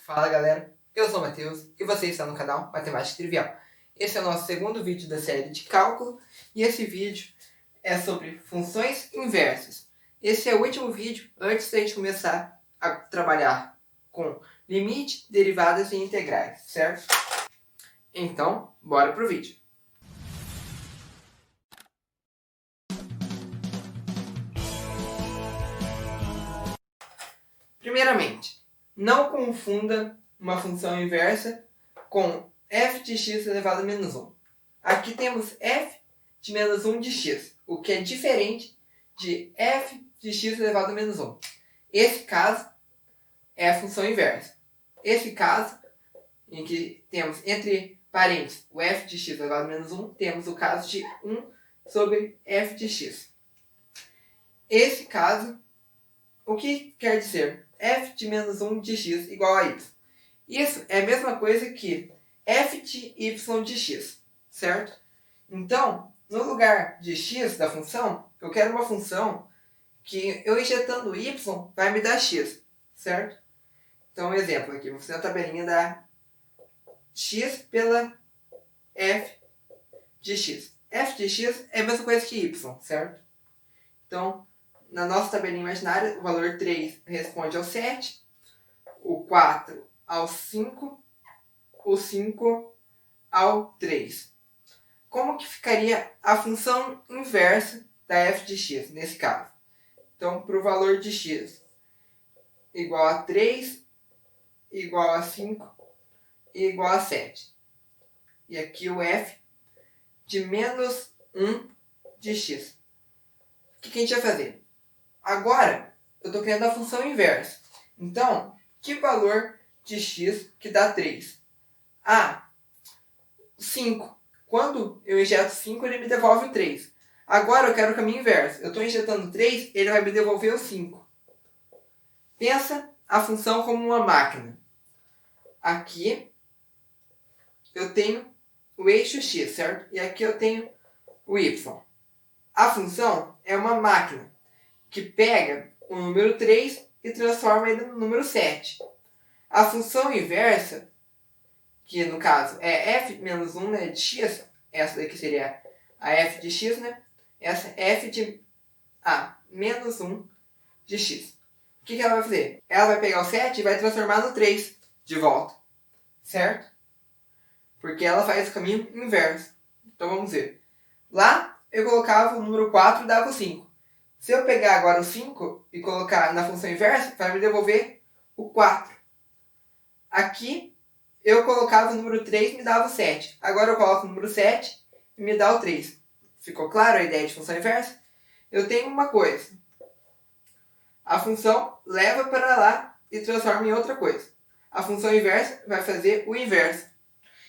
Fala galera, eu sou o Matheus e você está no canal Matemática Trivial. Esse é o nosso segundo vídeo da série de cálculo e esse vídeo é sobre funções inversas. Esse é o último vídeo antes da gente começar a trabalhar com limite, derivadas e integrais, certo? Então, bora pro vídeo. Primeiramente, não confunda uma função inversa com f de x elevado a menos 1. Aqui temos f de menos 1 de x, o que é diferente de f de x elevado a menos 1. Esse caso é a função inversa. Esse caso, em que temos entre parênteses o f de x elevado a menos 1, temos o caso de 1 sobre f de x. Esse caso, o que quer dizer? F de menos 1 de x igual a y. Isso é a mesma coisa que f de y de x, certo? Então, no lugar de x da função, eu quero uma função que eu injetando y vai me dar x, certo? Então, um exemplo aqui, vou fazer a tabelinha da x pela f de x. F de x é a mesma coisa que y, certo? Então, na nossa tabelinha imaginária, o valor 3 responde ao 7, o 4 ao 5, o 5 ao 3. Como que ficaria a função inversa da f de x nesse caso? Então, para o valor de x igual a 3, igual a 5 e igual a 7. E aqui o f de menos 1 de x. O que a gente vai fazer? Agora, eu estou criando a função inversa. Então, que valor de x que dá 3? 5. Quando eu injeto 5, ele me devolve 3. Agora eu quero o caminho inverso. Eu estou injetando 3, ele vai me devolver o 5. Pensa a função como uma máquina. Aqui eu tenho o eixo x, certo? E aqui eu tenho o y. A função é uma máquina que pega o número 3 e transforma ele no número 7. A função inversa, que no caso é f menos 1, né, de x, essa daqui seria a f de x, né? Essa é f de menos 1 de x. O que ela vai fazer? Ela vai pegar o 7 e vai transformar no 3 de volta, certo? Porque ela faz o caminho inverso. Então vamos ver. Lá eu colocava o número 4 e dava o 5. Se eu pegar agora o 5 e colocar na função inversa, vai me devolver o 4. Aqui, eu colocava o número 3 e me dava o 7. Agora eu coloco o número 7 e me dá o 3. Ficou claro a ideia de função inversa? Eu tenho uma coisa. A função leva para lá e transforma em outra coisa. A função inversa vai fazer o inverso.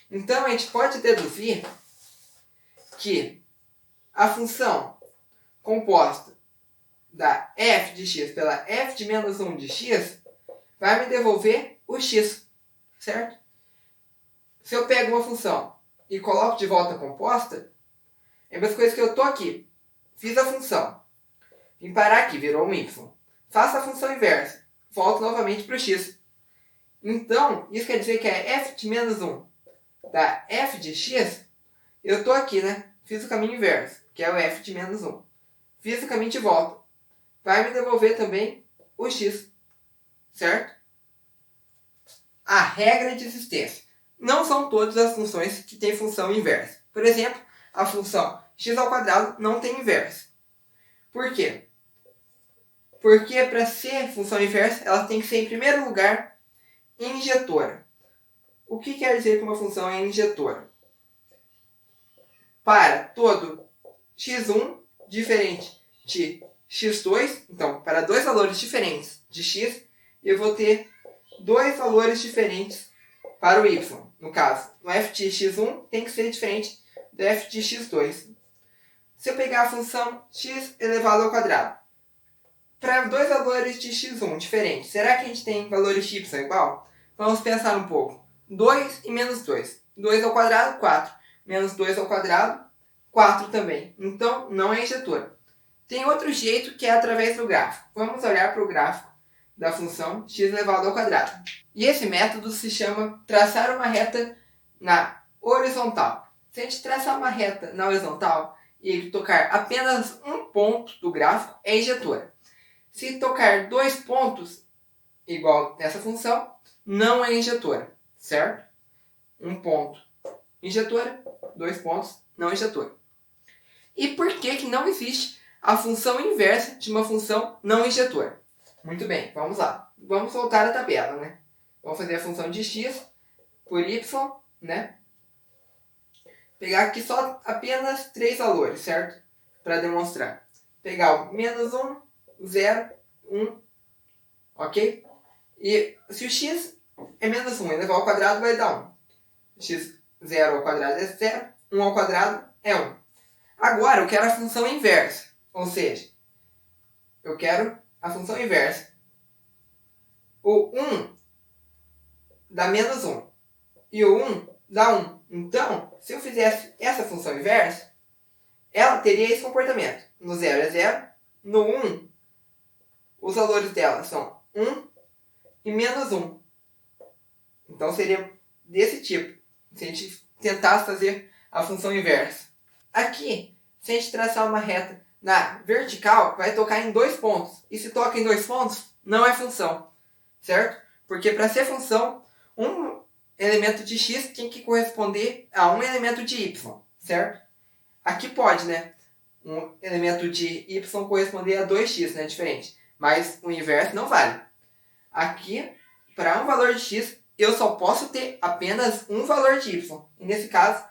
Então, a gente pode deduzir que a função composta da f de x pela f de menos 1 de x vai me devolver o x, certo? Se eu pego uma função e coloco de volta composta, é a mesma coisa que eu estou aqui. Fiz a função. Vim parar aqui, virou um y. Faço a função inversa. Volto novamente para o x. Então, isso quer dizer que a f de menos 1 da f de x, eu estou aqui, né? Fiz o caminho inverso, que é o f de menos 1. Fiz o caminho de volta. Vai me devolver também o x, certo? A regra de existência. Não são todas as funções que têm função inversa. Por exemplo, a função x ao quadrado não tem inversa. Por quê? Porque para ser função inversa, ela tem que ser, em primeiro lugar, injetora. O que quer dizer que uma função é injetora? Para todo x1 diferente de x2, então, para dois valores diferentes de x, eu vou ter dois valores diferentes para o y. No caso, o f de x1 tem que ser diferente do f de x2. Se eu pegar a função x elevado ao quadrado, para dois valores de x1 diferentes, será que a gente tem valores de y igual? Vamos pensar um pouco. 2 e menos 2. 2 ao quadrado, 4. Menos 2 ao quadrado, 4 também. Então, não é injetora. Tem outro jeito que é através do gráfico. Vamos olhar para o gráfico da função x elevado ao quadrado. E esse método se chama traçar uma reta na horizontal. Se a gente traçar uma reta na horizontal e tocar apenas um ponto do gráfico, é injetora. Se tocar 2 pontos, igual nessa função, não é injetora, certo? Um ponto injetora, 2 pontos não injetora. E por que não existe a função inversa de uma função não injetora? Muito bem, vamos lá. Vamos voltar à tabela, né? Vamos fazer a função de x por y, né? Pegar aqui só apenas 3 valores, certo? Para demonstrar. Pegar o menos 1, 0, 1, ok? E se o x é menos 1 elevar ao quadrado, vai dar 1. X 0 ao quadrado é 0, 1 ao quadrado é 1. Agora eu quero a função inversa, ou seja, eu quero a função inversa. O 1 dá menos 1 e o 1 dá 1. Então, se eu fizesse essa função inversa, ela teria esse comportamento. No 0 é 0, no 1, os valores dela são 1 e menos 1. Então seria desse tipo, se a gente tentasse fazer a função inversa. Aqui, se a gente traçar uma reta na vertical, vai tocar em 2 pontos. E se toca em 2 pontos, não é função, certo? Porque para ser função, um elemento de x tem que corresponder a um elemento de y, certo? Aqui pode, né? Um elemento de y corresponder a 2x, né? Diferente. Mas o inverso não vale. Aqui, para um valor de x, eu só posso ter apenas um valor de y. E nesse caso,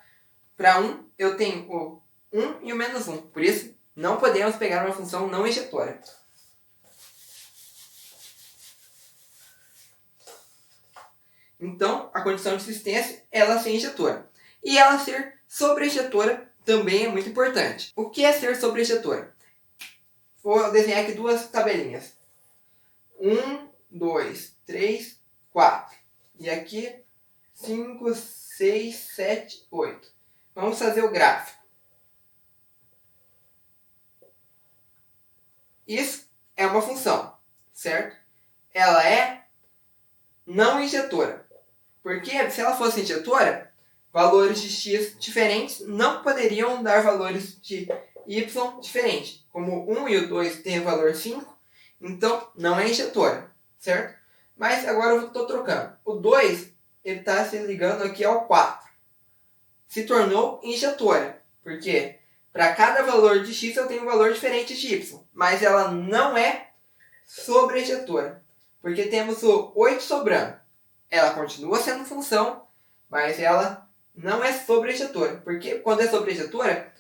para 1, eu tenho o 1 e o menos 1. Por isso, não podemos pegar uma função não injetora. Então, a condição de existência é ela ser injetora. E ela ser sobreinjetora também é muito importante. O que é ser sobreinjetora? Vou desenhar aqui 2 tabelinhas. 1, 2, 3, 4. E aqui 5, 6, 7, 8. Vamos fazer o gráfico. Isso é uma função, certo? Ela é não injetora. Porque se ela fosse injetora, valores de x diferentes não poderiam dar valores de y diferentes. Como o 1 e o 2 têm o valor 5, então não é injetora, certo? Mas agora eu estou trocando. O 2 ele está se ligando aqui ao 4. Se tornou injetora, porque para cada valor de x eu tenho um valor diferente de y. Mas ela não é sobreinjetora, porque temos o 8 sobrando. Ela continua sendo função, mas ela não é sobreinjetora. Porque quando é sobreinjetora,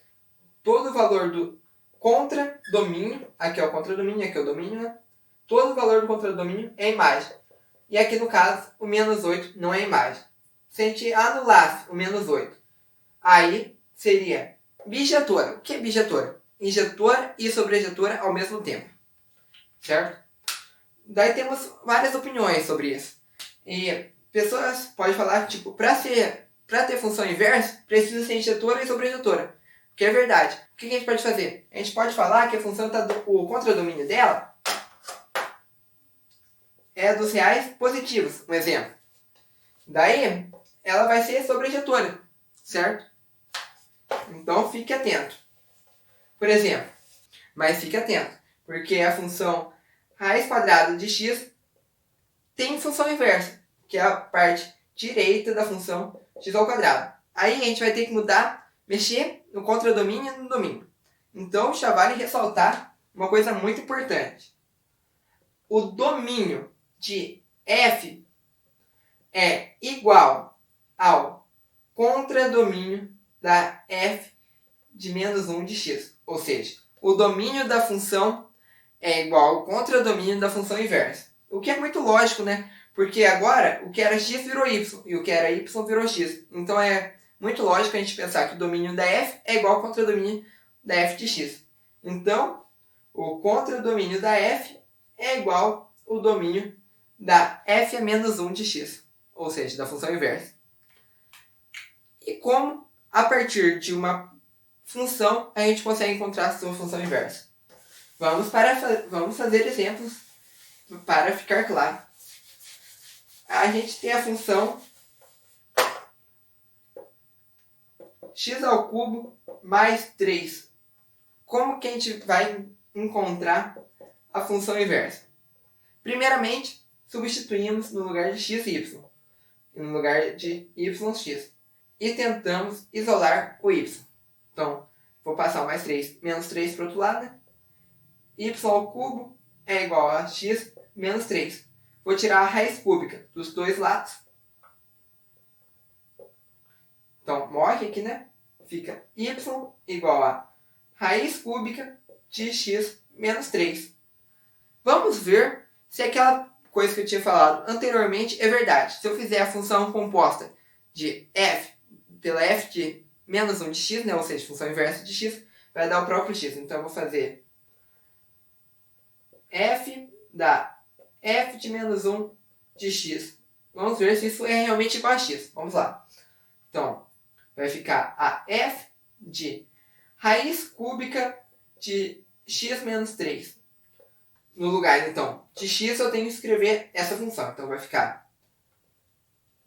todo o valor do contradomínio, aqui é o contradomínio, aqui é o domínio, né? Todo o valor do contradomínio é imagem. E aqui no caso, o menos 8 não é imagem. Se a gente anulasse o menos 8, aí seria bijetora. O que é bijetora? Injetora e sobreinjetora ao mesmo tempo. Certo? Daí temos várias opiniões sobre isso. E pessoas podem falar que, tipo, para ter função inversa, precisa ser injetora e sobreinjetora. Que é verdade. O que a gente pode fazer? A gente pode falar que a função o contradomínio dela é dos reais positivos, um exemplo. Daí, ela vai ser sobreinjetora, certo? Então, fique atento. Por exemplo, mas fique atento, porque a função raiz quadrada de x tem função inversa, que é a parte direita da função x ao quadrado. Aí a gente vai ter que mexer no contradomínio e no domínio. Então, já vale ressaltar uma coisa muito importante. O domínio de f é igual ao contradomínio da f de menos 1 de x. Ou seja, o domínio da função é igual ao contradomínio da função inversa. O que é muito lógico, né? Porque agora o que era x virou y e o que era y virou x. Então é muito lógico a gente pensar que o domínio da f é igual ao contradomínio da f de x. Então, o contradomínio da f é igual ao domínio da f a menos 1 de x. Ou seja, da função inversa. E como, a partir de uma função, a gente consegue encontrar a sua função inversa? Vamos fazer exemplos para ficar claro, a gente tem a função x ao cubo mais 3. Como que a gente vai encontrar a função inversa? Primeiramente, substituímos no lugar de x, y. No lugar de y, x. E tentamos isolar o y. Então, vou passar o mais 3, menos 3 para o outro lado. Né? Y ao cubo é igual a x menos 3. Vou tirar a raiz cúbica dos dois lados. Então, morre aqui, né? Fica y igual a raiz cúbica de x menos 3. Vamos ver se aquela coisa que eu tinha falado anteriormente é verdade. Se eu fizer a função composta de f pela f de menos 1 de x, né? Ou seja, função inversa de x, vai dar o próprio x. Então, eu vou fazer f dá f de menos 1 de x. Vamos ver se isso é realmente igual a x. Vamos lá. Então, vai ficar a f de raiz cúbica de x menos 3. No lugar, então, de x eu tenho que escrever essa função. Então, vai ficar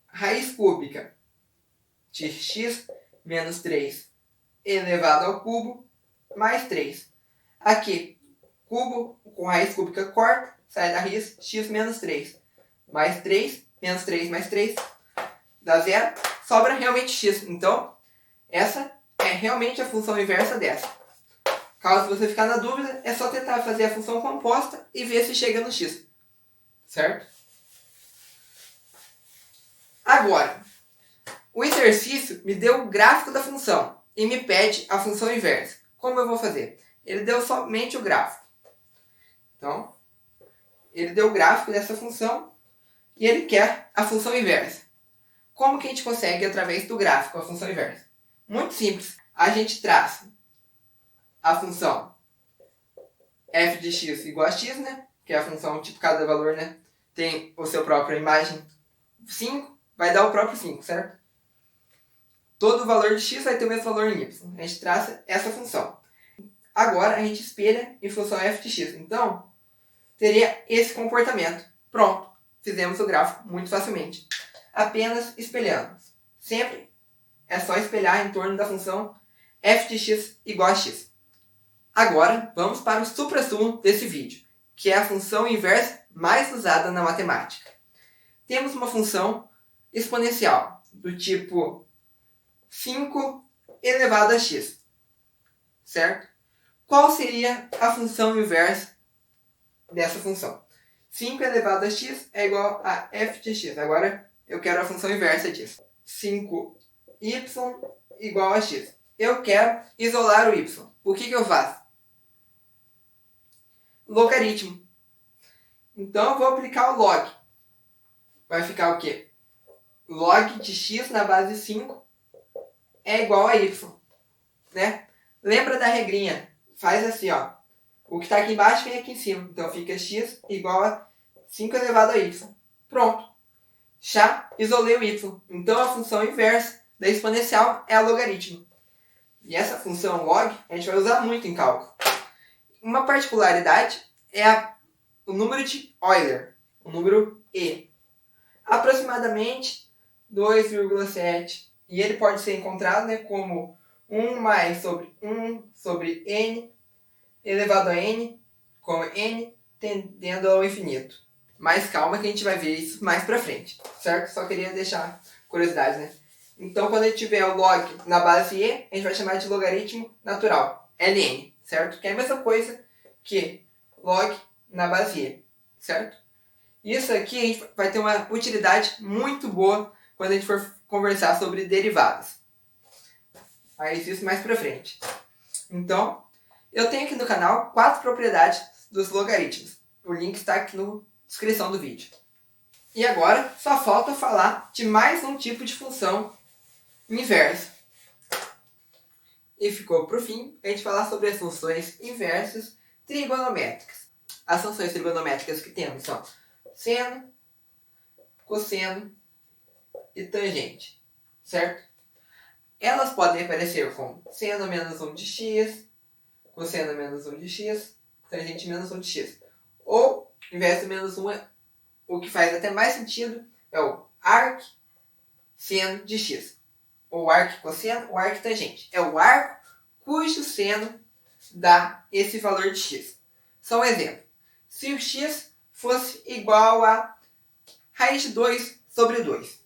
raiz cúbica de x menos 3 elevado ao cubo mais 3. Aqui, cubo com raiz cúbica corta, sai da raiz x menos 3. Mais 3, menos 3 mais 3, dá 0. Sobra realmente x. Então, essa é realmente a função inversa dessa. Caso você ficar na dúvida, é só tentar fazer a função composta e ver se chega no x. Certo? Agora, o exercício me deu o gráfico da função e me pede a função inversa. Como eu vou fazer? Ele deu somente o gráfico. Então, ele deu o gráfico dessa função e ele quer a função inversa. Como que a gente consegue através do gráfico a função inversa? Muito simples. A gente traça a função f de x igual a x, né? Que é a função tipo cada valor, né? Tem o seu próprio imagem 5, vai dar o próprio 5, certo? Todo valor de x vai ter o mesmo valor em y. A gente traça essa função. Agora a gente espelha em função f de x. Então, teria esse comportamento. Pronto, fizemos o gráfico muito facilmente. Apenas espelhamos. Sempre é só espelhar em torno da função f de x igual a x. Agora, vamos para o suprassumo desse vídeo, que é a função inversa mais usada na matemática. Temos uma função exponencial, do tipo 5 elevado a x, certo? Qual seria a função inversa dessa função? 5 elevado a x é igual a f de x. Agora, eu quero a função inversa disso. 5y igual a x. Eu quero isolar o y. O que eu faço? Logaritmo. Então, eu vou aplicar o log. Vai ficar o quê? Log de x na base 5 é igual a y. Né? Lembra da regrinha? Faz assim, ó. O que está aqui embaixo vem aqui em cima. Então, fica x igual a 5 elevado a y. Pronto. Já isolei o y. Então, a função inversa da exponencial é a logaritmo. E essa função log a gente vai usar muito em cálculo. Uma particularidade é o número de Euler, o número e. Aproximadamente 2,7. E ele pode ser encontrado, né, como 1 mais sobre 1 sobre n elevado a n, com n tendendo ao infinito. Mas calma que a gente vai ver isso mais pra frente, certo? Só queria deixar curiosidade, né? Então, quando a gente tiver o log na base e, a gente vai chamar de logaritmo natural, ln, certo? Que é a mesma coisa que log na base e, certo? Isso aqui a gente vai ter uma utilidade muito boa quando a gente for conversar sobre derivadas. Mas isso mais pra frente. Então, eu tenho aqui no canal 4 propriedades dos logaritmos. O link está aqui na descrição do vídeo. E agora, só falta falar de mais um tipo de função inversa. E ficou por fim a gente falar sobre as funções inversas trigonométricas. As funções trigonométricas que temos são seno, cosseno e tangente, certo? Elas podem aparecer como seno menos 1 de x, cosseno menos 1 de x, tangente menos 1 de x. Ou invés do menos 1, o que faz até mais sentido é o arc seno de x. Ou arc cosseno ou arc tangente. É o arco cujo seno dá esse valor de x. Só um exemplo. Se o x fosse igual a raiz de 2 sobre 2.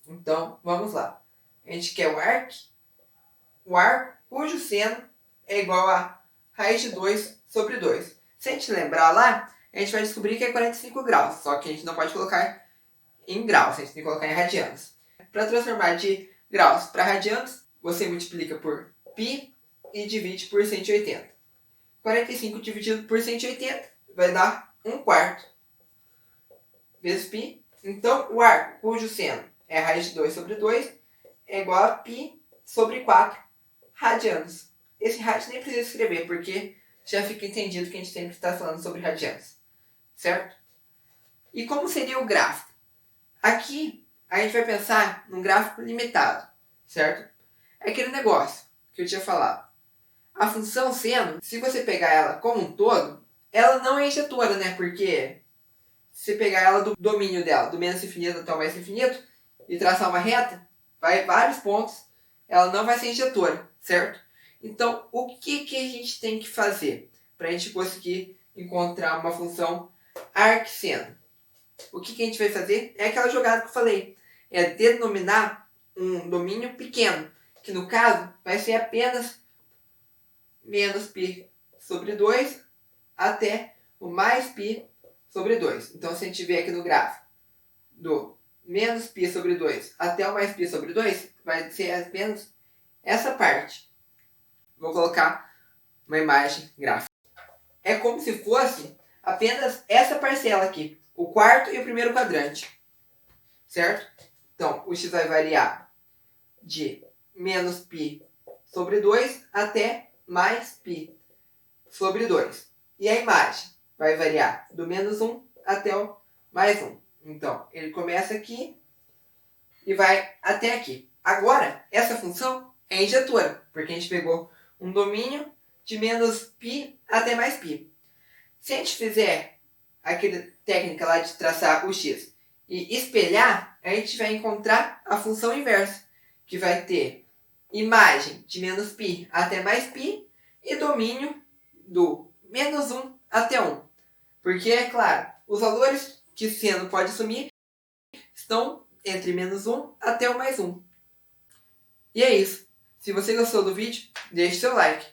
Então, vamos lá. A gente quer o arco cujo seno é igual a raiz de 2 sobre 2. Se a gente lembrar lá, a gente vai descobrir que é 45 graus. Só que a gente não pode colocar em graus, a gente tem que colocar em radianos. Para transformar de graus para radianos, você multiplica por π e divide por 180. 45 dividido por 180 vai dar 1/4 vezes π. Então, o arco cujo seno é raiz de 2 sobre 2 é igual a π sobre 4 radianos. Esse rádio nem precisa escrever, porque já fica entendido que a gente sempre está falando sobre radianos. Certo? E como seria o gráfico? Aqui, a gente vai pensar num gráfico limitado. Certo? É aquele negócio que eu tinha falado. A função seno, se você pegar ela como um todo, ela não é injetora, né? Porque se você pegar ela do domínio dela, do menos infinito até o mais infinito, e traçar uma reta, vai vários pontos, ela não vai ser injetora, certo? Então, o que a gente tem que fazer para a gente conseguir encontrar uma função arcseno? O que a gente vai fazer? É aquela jogada que eu falei. É denominar um domínio pequeno, que no caso vai ser apenas menos π sobre 2 até o mais π sobre 2. Então, se a gente vê aqui no gráfico do menos π sobre 2 até o mais π sobre 2, vai ser apenas essa parte. Vou colocar uma imagem gráfica. É como se fosse apenas essa parcela aqui, o quarto e o primeiro quadrante. Certo? Então, o x vai variar de menos π sobre 2 até mais π sobre 2. E a imagem vai variar do menos 1 até o mais 1. Então, ele começa aqui e vai até aqui. Agora, essa função é injetora, porque a gente pegou um domínio de menos π até mais π. Se a gente fizer aquela técnica lá de traçar o x e espelhar, a gente vai encontrar a função inversa, que vai ter imagem de menos π até mais π e domínio do menos 1 até 1. Porque, é claro, os valores que seno pode assumir estão entre menos 1 até o mais 1. E é isso. Se você gostou do vídeo, deixe seu like.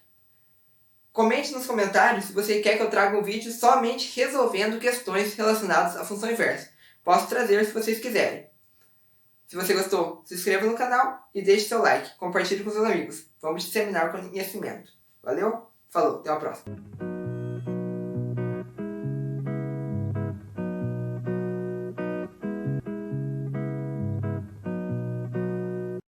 Comente nos comentários se você quer que eu traga um vídeo somente resolvendo questões relacionadas à função inversa. Posso trazer se vocês quiserem. Se você gostou, se inscreva no canal e deixe seu like. Compartilhe com seus amigos. Vamos disseminar o conhecimento. Valeu? Falou, até a próxima.